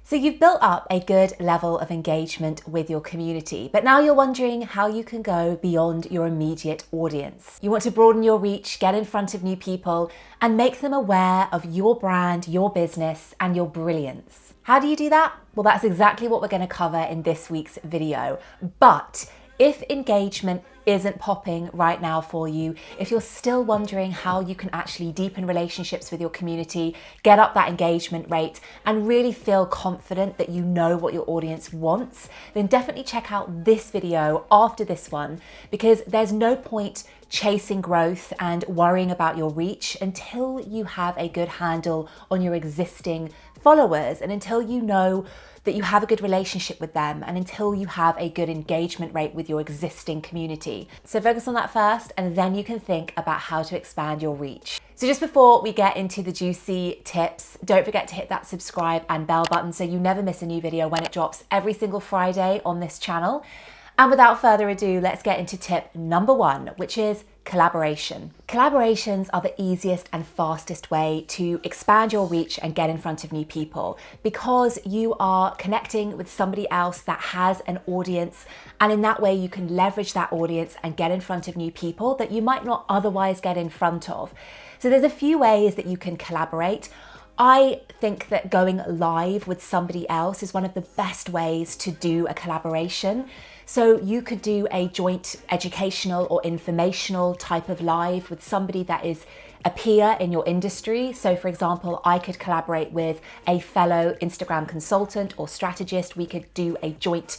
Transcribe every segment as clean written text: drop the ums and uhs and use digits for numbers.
So you've built up a good level of engagement with your community, but now you're wondering how you can go beyond your immediate audience. You want to broaden your reach, get in front of new people, and make them aware of your brand, your business, and your brilliance. How do you do that? Well, that's exactly what we're going to cover in this week's video. But if engagement isn't popping right now for you, if you're still wondering how you can actually deepen relationships with your community, get up that engagement rate, and really feel confident that you know what your audience wants, then definitely check out this video after this one, because there's no point chasing growth and worrying about your reach until you have a good handle on your existing followers and until you know that you have a good relationship with them and until you have a good engagement rate with your existing community. So focus on that first, and then you can think about how to expand your reach. So just before we get into the juicy tips, don't forget to hit that subscribe and bell button so you never miss a new video when it drops every single Friday on this channel. And without further ado, let's get into tip number one, which is collaboration. Collaborations are the easiest and fastest way to expand your reach and get in front of new people, because you are connecting with somebody else that has an audience, and in that way you can leverage that audience and get in front of new people that you might not otherwise get in front of. So there's a few ways that you can collaborate. I think that going live with somebody else is one of the best ways to do a collaboration. So you could do a joint educational or informational type of live with somebody that is a peer in your industry. So for example, I could collaborate with a fellow Instagram consultant or strategist. We could do a joint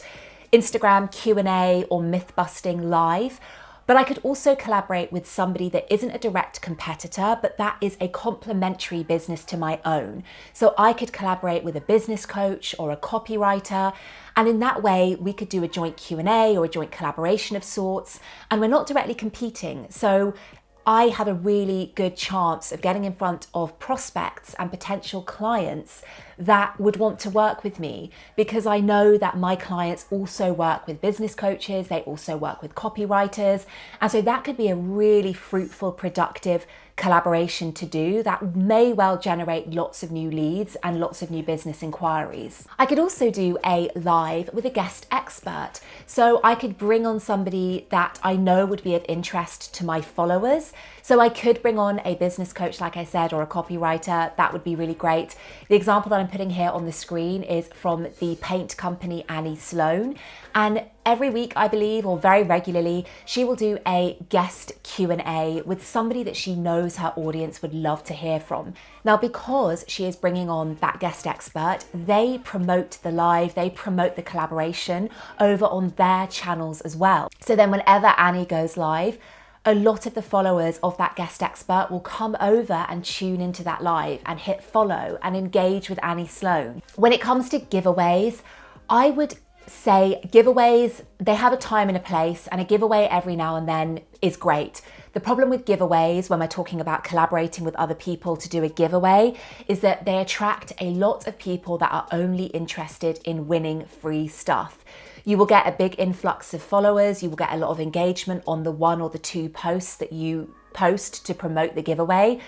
Instagram Q&A or myth busting live. But I could also collaborate with somebody that isn't a direct competitor, but that is a complementary business to my own. So I could collaborate with a business coach or a copywriter, and in that way we could do a joint Q&A or a joint collaboration of sorts, and we're not directly competing. So I have a really good chance of getting in front of prospects and potential clients that would want to work with me, because I know that my clients also work with business coaches, they also work with copywriters, and so that could be a really fruitful, productive collaboration to do that may well generate lots of new leads and lots of new business inquiries. I could also do a live with a guest expert. So I could bring on somebody that I know would be of interest to my followers. So I could bring on a business coach, like I said, or a copywriter. That would be really great. The example that I'm putting here on the screen is from the paint company Annie Sloan. And every week, I believe, or very regularly, she will do a guest Q&A with somebody that she knows her audience would love to hear from. Now, because she is bringing on that guest expert, they promote the live, they promote the collaboration over on their channels as well. So then whenever Annie goes live, a lot of the followers of that guest expert will come over and tune into that live and hit follow and engage with Annie Sloan. When it comes to giveaways, I would say giveaways, they have a time and a place, and a giveaway every now and then is great. The problem with giveaways, when we're talking about collaborating with other people to do a giveaway, is that they attract a lot of people that are only interested in winning free stuff. You will get a big influx of followers, you will get a lot of engagement on the one or the two posts that you post to promote the giveaway.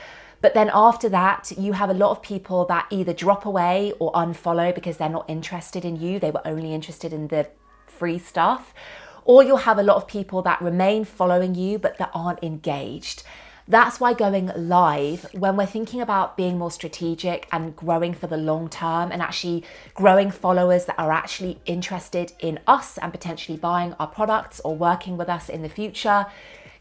But then after that, you have a lot of people that either drop away or unfollow because they're not interested in you. They were only interested in the free stuff. Or you'll have a lot of people that remain following you, but that aren't engaged. That's why going live, when we're thinking about being more strategic and growing for the long term and actually growing followers that are actually interested in us and potentially buying our products or working with us in the future,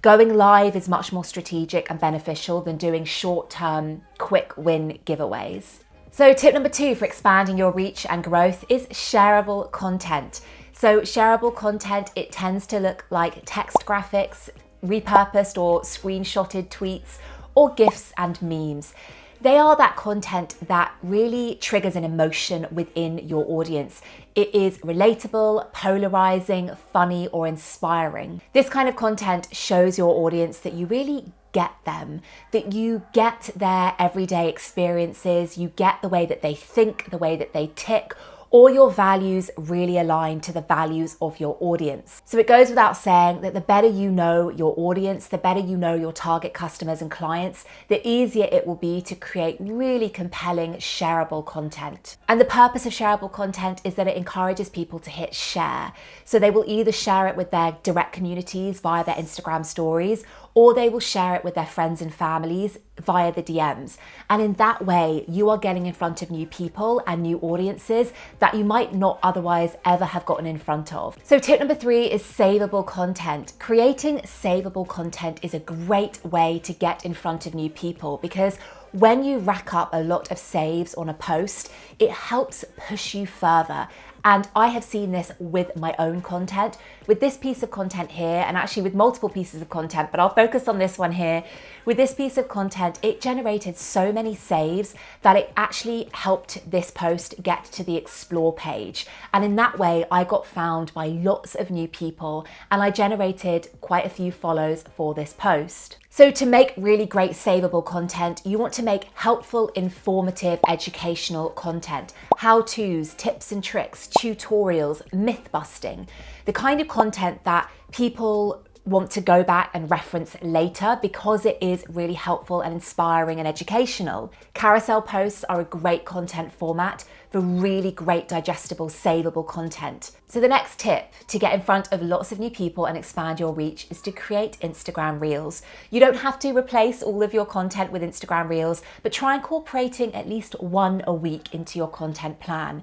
going live is much more strategic and beneficial than doing short-term, quick win giveaways. So tip number two for expanding your reach and growth is shareable content. So shareable content, it tends to look like text graphics, repurposed or screenshotted tweets, or GIFs and memes. They are that content that really triggers an emotion within your audience. It is relatable, polarizing, funny, or inspiring. This kind of content shows your audience that you really get them, that you get their everyday experiences, you get the way that they think, the way that they tick, or your values really align to the values of your audience. So it goes without saying that the better you know your audience, the better you know your target customers and clients, the easier it will be to create really compelling shareable content. And the purpose of shareable content is that it encourages people to hit share. So they will either share it with their direct communities via their Instagram stories, or they will share it with their friends and families via the DMs. And in that way, you are getting in front of new people and new audiences that you might not otherwise ever have gotten in front of. So tip number 3 is saveable content. Creating saveable content is a great way to get in front of new people, because when you rack up a lot of saves on a post, it helps push you further. And I have seen this with my own content, with this piece of content here, and actually with multiple pieces of content, but I'll focus on this one here. With this piece of content, it generated so many saves that it actually helped this post get to the explore page. And in that way, I got found by lots of new people, and I generated quite a few follows for this post. So to make really great saveable content, you want to make helpful, informative, educational content. How-tos, tips and tricks, tutorials, myth busting. The kind of content that people want to go back and reference later because it is really helpful and inspiring and educational. Carousel posts are a great content format for really great digestible, saveable content. So the next tip to get in front of lots of new people and expand your reach is to create Instagram Reels. You don't have to replace all of your content with Instagram Reels, but try incorporating at least one a week into your content plan.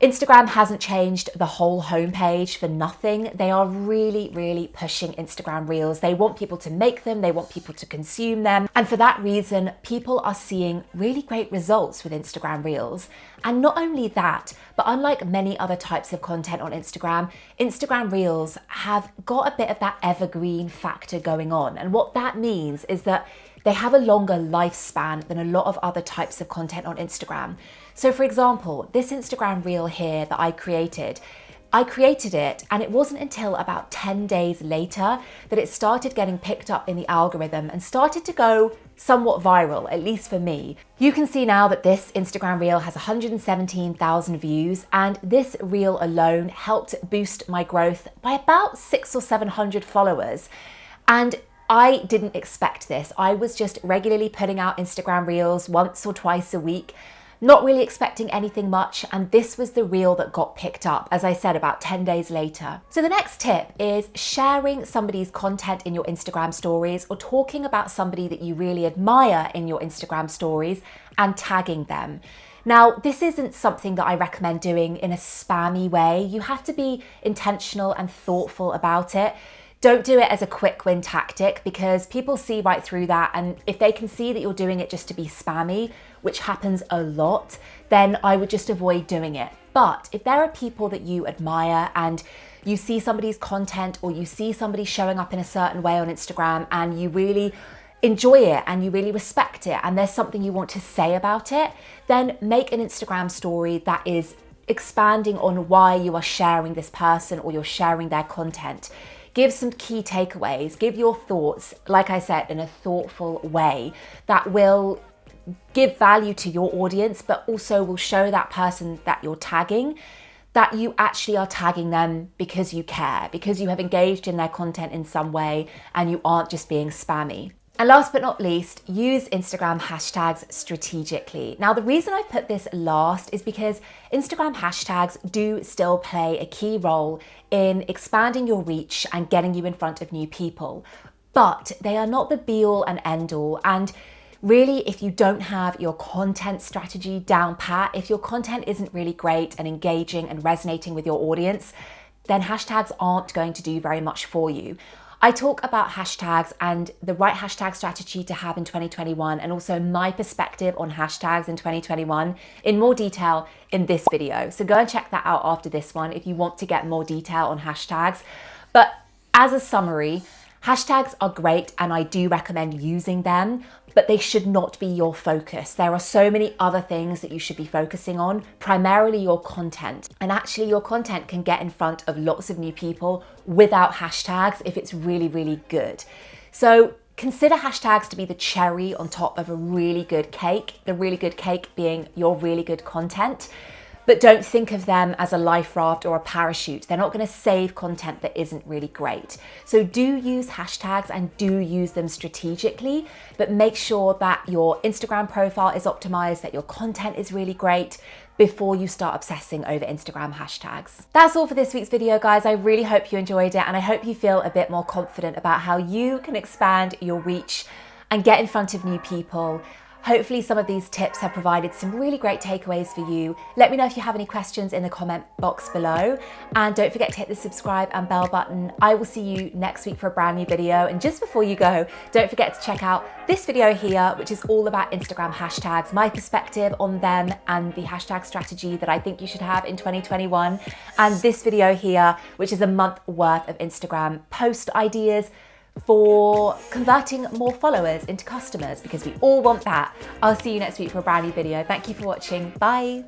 Instagram hasn't changed the whole homepage for nothing. They are really, really pushing Instagram Reels. They want people to make them, they want people to consume them. And for that reason, people are seeing really great results with Instagram Reels. And not only that, but unlike many other types of content on Instagram, Instagram Reels have got a bit of that evergreen factor going on. And what that means is that they have a longer lifespan than a lot of other types of content on Instagram. So for example, this Instagram Reel here that I created it, and it wasn't until about 10 days later that it started getting picked up in the algorithm and started to go somewhat viral, at least for me. You can see now that this Instagram Reel has 117,000 views, and this reel alone helped boost my growth by about 600 or 700 followers. And I didn't expect this. I was just regularly putting out Instagram Reels once or twice a week, not really expecting anything much, and this was the reel that got picked up, as I said, about 10 days later. So the next tip is sharing somebody's content in your Instagram stories, or talking about somebody that you really admire in your Instagram stories and tagging them. Now, this isn't something that I recommend doing in a spammy way. You have to be intentional and thoughtful about it. Don't do it as a quick win tactic, because people see right through that, and if they can see that you're doing it just to be spammy, which happens a lot, then I would just avoid doing it. But if there are people that you admire and you see somebody's content, or you see somebody showing up in a certain way on Instagram and you really enjoy it and you really respect it, and there's something you want to say about it, then make an Instagram story that is expanding on why you are sharing this person or you're sharing their content. Give some key takeaways, give your thoughts, like I said, in a thoughtful way that will give value to your audience, but also will show that person that you're tagging that you actually are tagging them because you care, because you have engaged in their content in some way and you aren't just being spammy. And last but not least, use Instagram hashtags strategically. Now, the reason I've put this last is because Instagram hashtags do still play a key role in expanding your reach and getting you in front of new people, but they are not the be all and end all. And really, if you don't have your content strategy down pat, if your content isn't really great and engaging and resonating with your audience, then hashtags aren't going to do very much for you. I talk about hashtags and the right hashtag strategy to have in 2021, and also my perspective on hashtags in 2021 in more detail in this video. So go and check that out after this one if you want to get more detail on hashtags. But as a summary, hashtags are great and I do recommend using them, but they should not be your focus. There are so many other things that you should be focusing on, primarily your content. And actually your content can get in front of lots of new people without hashtags if it's really, really good. So consider hashtags to be the cherry on top of a really good cake, the really good cake being your really good content. but don't think of them as a life raft or a parachute. They're not going to save content that isn't really great. So do use hashtags and do use them strategically, but make sure that your Instagram profile is optimized, that your content is really great before you start obsessing over Instagram hashtags. That's all for this week's video, guys. I really hope you enjoyed it, and I hope you feel a bit more confident about how you can expand your reach and get in front of new people. Hopefully some of these tips have provided some really great takeaways for you. Let me know if you have any questions in the comment box below. And don't forget to hit the subscribe and bell button. I will see you next week for a brand new video. And just before you go, don't forget to check out this video here, which is all about Instagram hashtags, my perspective on them and the hashtag strategy that I think you should have in 2021. And this video here, which is a month worth of Instagram post ideas for converting more followers into customers, because we all want that. I'll see you next week for a brand new video. Thank you for watching. Bye.